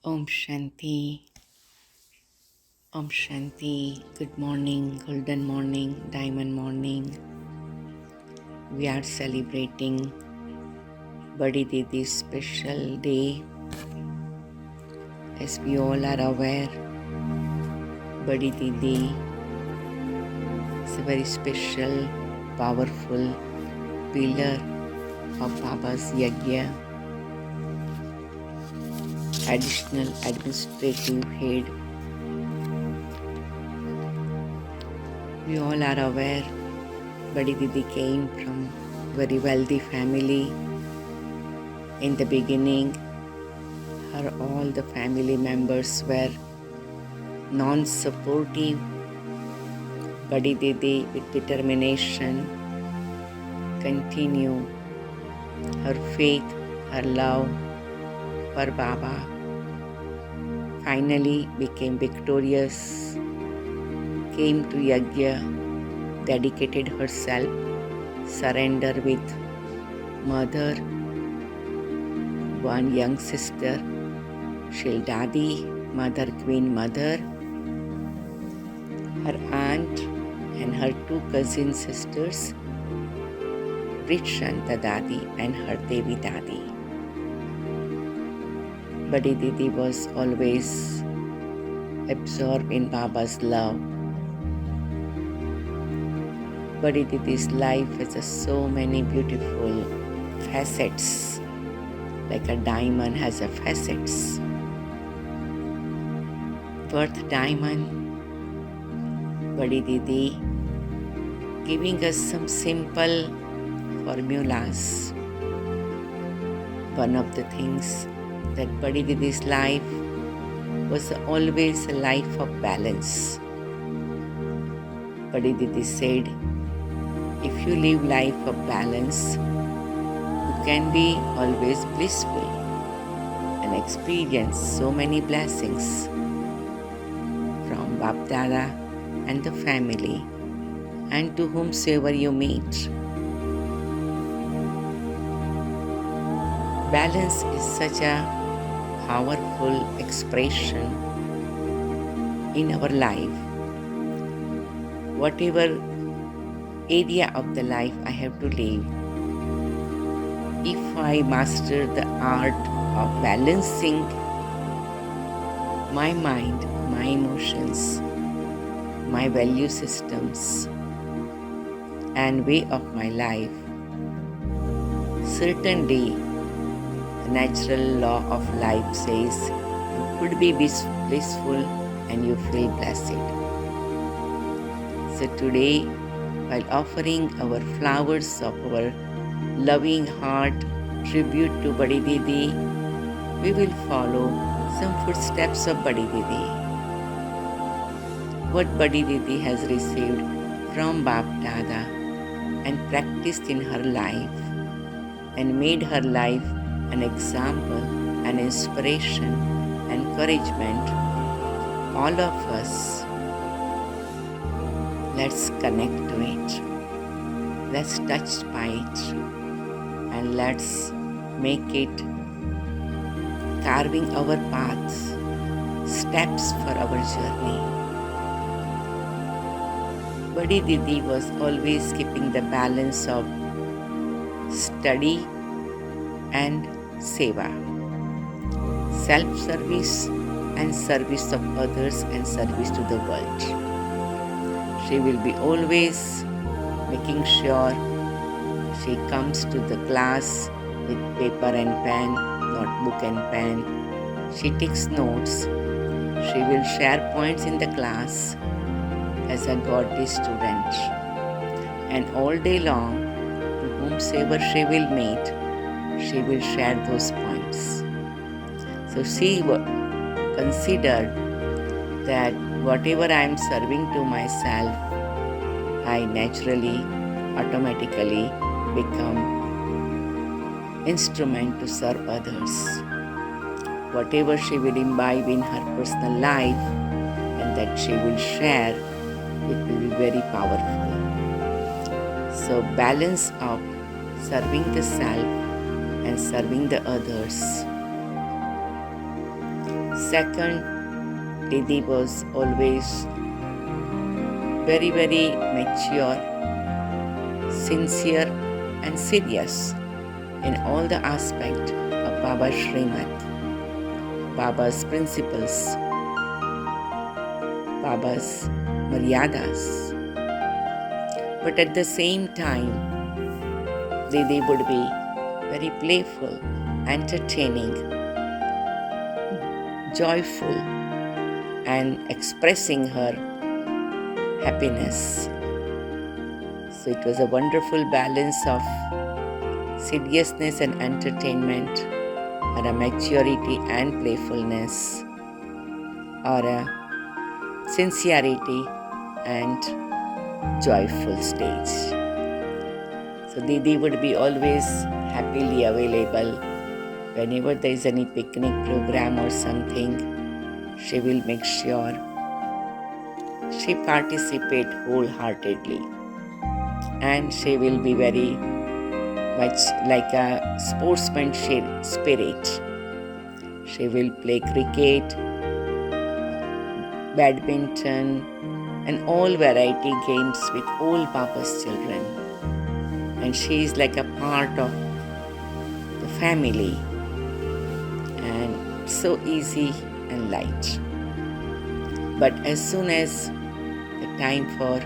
Om Shanti, Om Shanti. Good morning, golden morning, diamond morning. We are celebrating Badi Didi's special day. As we all are aware, Badi Didi is a very special, powerful pillar of Baba's Yagya, additional administrative head. We all are aware Badi Didi came from a very wealthy family. In the beginning, all the family members were non-supportive. Badi Didi, with determination, continue her faith, her love for Baba. Finally became victorious, came to Yagya, dedicated herself, surrender with mother, one young sister, Shildadi, mother queen mother, her aunt and her two cousin sisters, Brishanta Dadi and her Devi Dadi. Badi Didi was always absorbed in Baba's love. Badi Didi's life has so many beautiful facets, like a diamond has a facets. Birth diamond, Badi Didi giving us some simple formulas. One of the things that Badi Didi's life was always a life of balance. Badi Didi said, if you live life of balance, you can be always blissful and experience so many blessings from Bap Dada and the family and to whomsoever you meet. Balance is such a powerful expression in our life. Whatever area of the life I have to live, if I master the art of balancing my mind, my emotions, my value systems, and way of my life, certain day, the natural law of life says you could be blissful and you feel blessed. So today, while offering our flowers of our loving heart tribute to Badi Didi, we will follow some footsteps of Badi Didi. What Badi Didi has received from Bap Dada and practiced in her life and made her life an example, an inspiration, encouragement. All of us, let's connect to it. Let's touch by it and let's make it carving our paths, steps for our journey. Badi Didi was always keeping the balance of study and seva, self-service and service of others and service to the world. She will be always making sure she comes to the class with paper and pen, notebook and pen. She takes notes. She will share points in the class as a godly student. And all day long, to whomsoever she will meet, she will share those points. So she considered that whatever I am serving to myself, I naturally, automatically become instrument to serve others. Whatever she will imbibe in her personal life and that she will share, it will be very powerful. So balance of serving the self and serving the others Second, Didi was always very, very mature, sincere, and serious in all the aspect of Baba's Srimad, Baba's principles, Baba's Maryadas. But at the same time, Didi would be very playful, entertaining, joyful, and expressing her happiness. So it was a wonderful balance of seriousness and entertainment, or a maturity and playfulness, or a sincerity and joyful stage. So Didi would be always happily available whenever there is any picnic program or something. She will make sure she participate wholeheartedly, and she will be very much like a sportsmanship spirit. She will play cricket, badminton, and all variety games with all Baba's children. And she is like a part of the family, and so easy and light. But as soon as the time for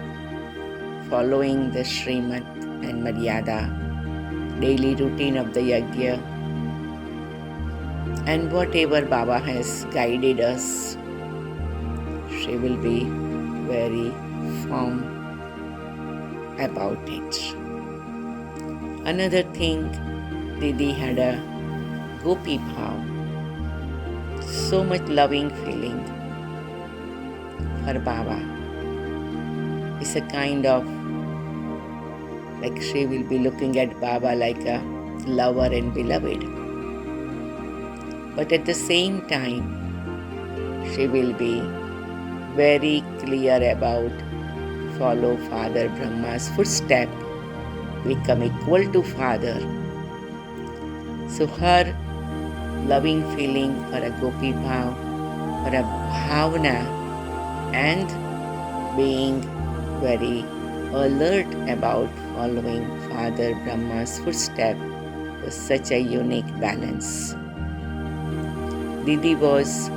following the Srimad and Maryada, daily routine of the Yajna, and whatever Baba has guided us, she will be very firm about it. Another thing, Didi had a Gopi Bhav, so much loving feeling for Baba. It's a kind of like she will be looking at Baba like a lover and beloved. But at the same time, she will be very clear about follow Father Brahma's footstep, become equal to Father. So her loving feeling for a Gopi Bhav, for a Bhavana, and being very alert about following Father Brahma's footstep was such a unique balance. Didi was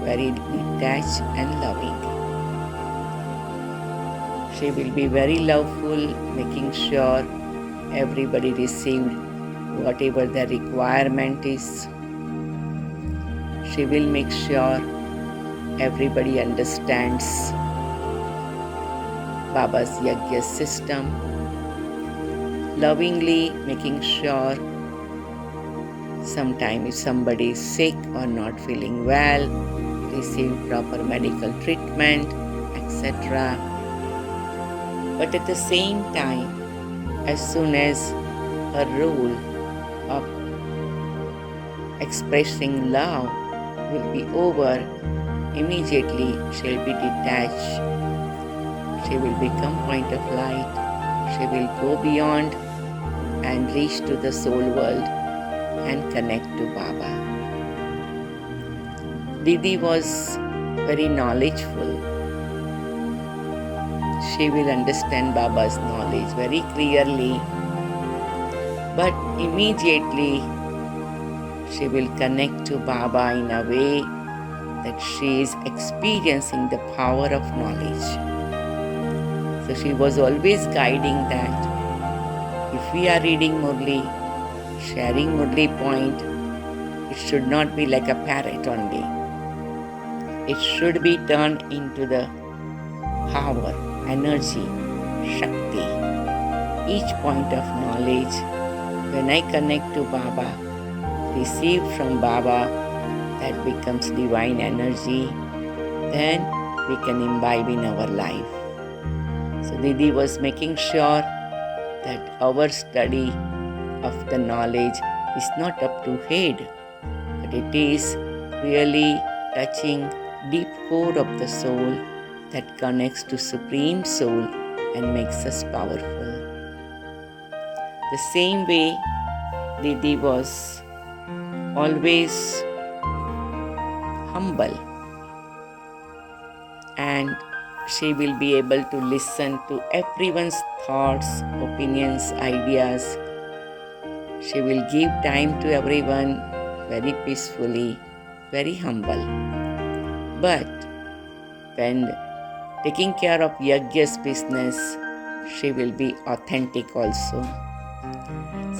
very detached and loving. She will be very loveful, making sure everybody received whatever their requirement is. She will make sure everybody understands Baba's Yajna system, lovingly making sure sometime if somebody is sick or not feeling well, receive proper medical treatment, etc. But at the same time, as soon as her role of expressing love will be over, immediately she will be detached. She will become point of light. She will go beyond and reach to the soul world and connect to Baba. Didi was very knowledgeful. She will understand Baba's knowledge very clearly, but immediately she will connect to Baba in a way that she is experiencing the power of knowledge. So she was always guiding that if we are reading Murli, sharing Murli point, it should not be like a parrot only. It should be turned into the power, energy, Shakti. Each point of knowledge, when I connect to Baba, receive from Baba, that becomes divine energy, then we can imbibe in our life. So Didi was making sure that our study of the knowledge is not up to head, but it is really touching deep core of the soul that connects to Supreme Soul and makes us powerful. The same way Didi was always humble, and she will be able to listen to everyone's thoughts, opinions, ideas. She will give time to everyone very peacefully, very humble. But when taking care of Yajna's business, she will be authentic also.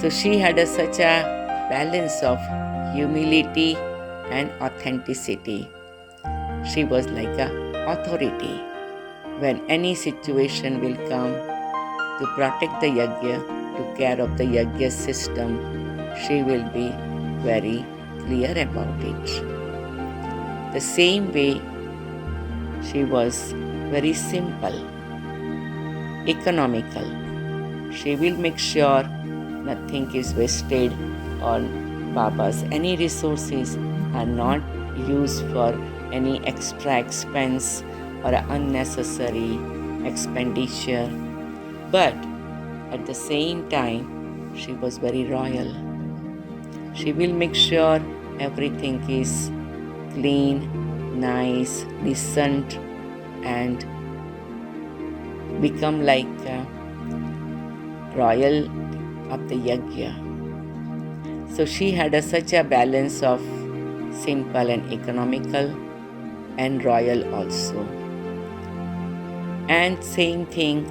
So she had such a balance of humility and authenticity. She was like an authority. When any situation will come to protect the Yajna, to care of the Yajna system, she will be very clear about it. The same way, she was very simple, economical. She will make sure nothing is wasted on Baba's. Any resources are not used for any extra expense or unnecessary expenditure. But at the same time, she was very royal. She will make sure everything is clean, nice, decent, and become like a royal of the Yajna. So she had such a balance of simple and economical and royal also. And same thing,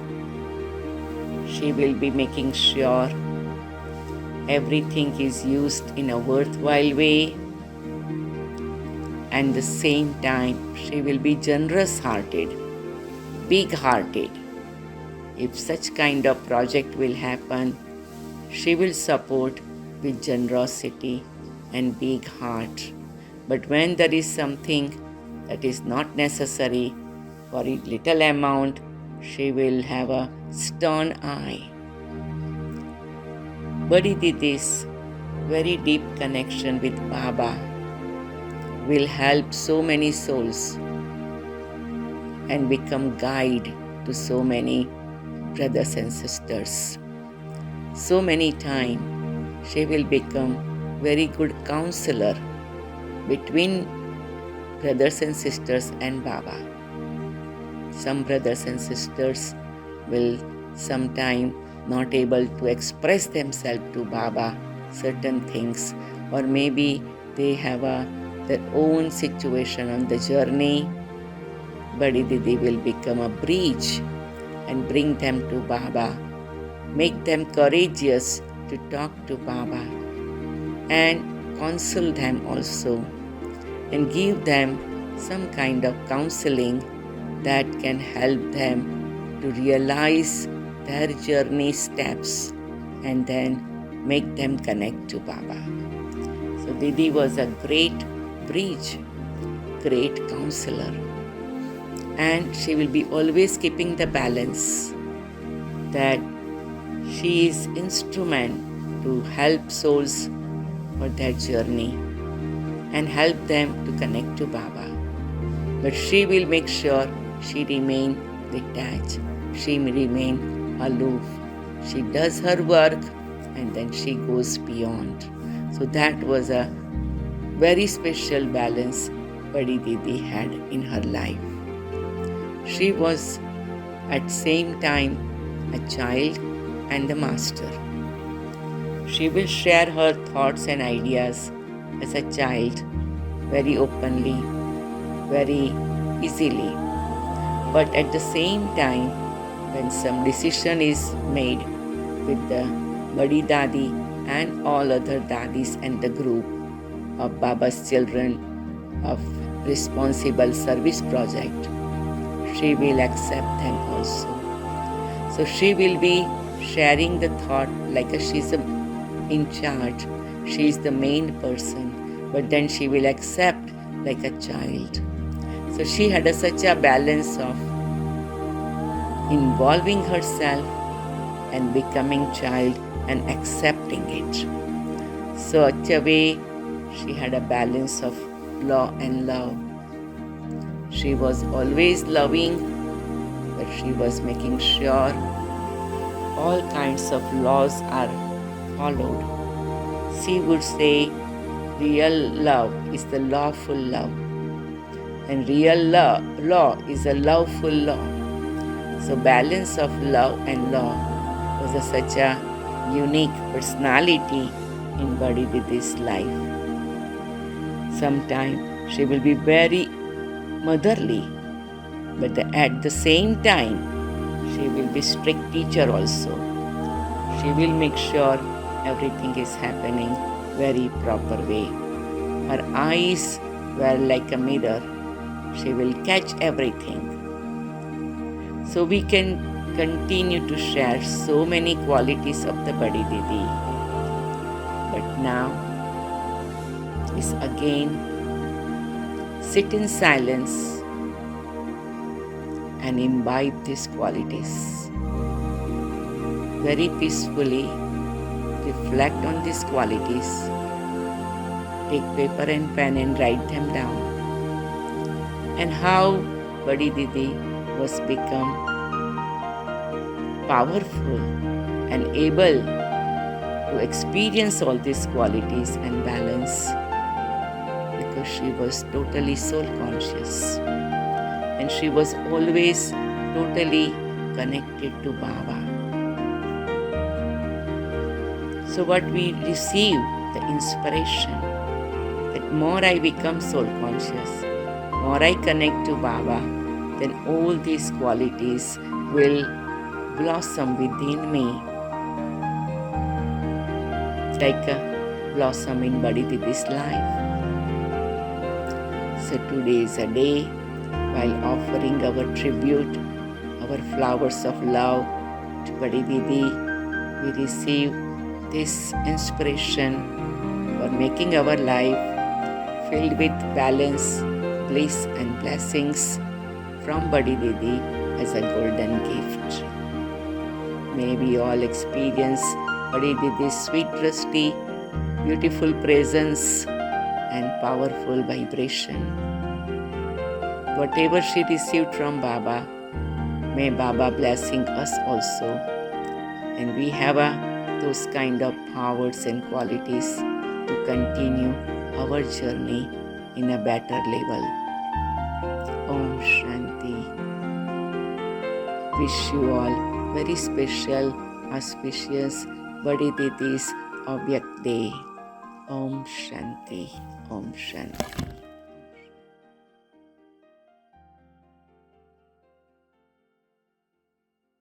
she will be making sure everything is used in a worthwhile way, and the same time she will be generous hearted, big hearted. If such kind of project will happen, she will support with generosity and big heart. But when there is something that is not necessary for a little amount, she will have a stern eye. Badi Didi's very deep connection with Baba will help so many souls and become guide to so many brothers and sisters. So many times she will become very good counselor between brothers and sisters and Baba. Some brothers and sisters will sometime not able to express themselves to Baba certain things, or maybe they have their own situation on the journey. Badi Didi will become a bridge and bring them to Baba, make them courageous to talk to Baba, and counsel them also, and give them some kind of counseling that can help them to realize their journey steps and then make them connect to Baba. So Didi was a great bridge, great counselor, and she will be always keeping the balance that she is instrument to help souls for their journey and help them to connect to Baba. But she will make sure she remain detached, she remain aloof. She does her work and then she goes beyond. So that was a very special balance Badi Didi had in her life. She was at same time a child and a master. She will share her thoughts and ideas as a child very openly, very easily. But at the same time, when some decision is made with the Badi Dadi and all other Dadis and the group of Baba's children of responsible service project, she will accept them also. So she will be sharing the thought like she's in charge. She is the main person, but then she will accept like a child. So she had such a balance of involving herself and becoming child and accepting it. So such a way she had a balance of law and love. She was always loving, but she was making sure all kinds of laws are followed. She would say real love is the lawful love, And real law is a loveful law. So balance of love and law was such a unique personality in Badi Didi's life. Sometimes she will be very motherly, but at the same time, she will be strict teacher also. She will make sure everything is happening very proper way. Her eyes were like a mirror. She will catch everything. So we can continue to share so many qualities of the Badi Didi. But now is again sit in silence and imbibe these qualities. Very peacefully reflect on these qualities. Take paper and pen and write them down. And how Badi Didi was become powerful and able to experience all these qualities and balance, because she was totally soul conscious and she was always totally connected to Baba. So what we receive, the inspiration, that more I become soul conscious, more I connect to Baba, then all these qualities will blossom within me like a blossom in Badi Didi's life. So today is a day while offering our tribute, our flowers of love to Badi Didi, we receive this inspiration for making our life filled with balance, bliss and blessings from Badi Didi as a golden gift. May we all experience Badi Didi's sweet drishti, beautiful presence and powerful vibration. Whatever she received from Baba, may Baba blessing us also. And we have those kind of powers and qualities to continue our journey in a better level. Om Shanti. Wish you all very special, auspicious Badi Didi's Abhyak Day. Om Shanti. Om Shanti.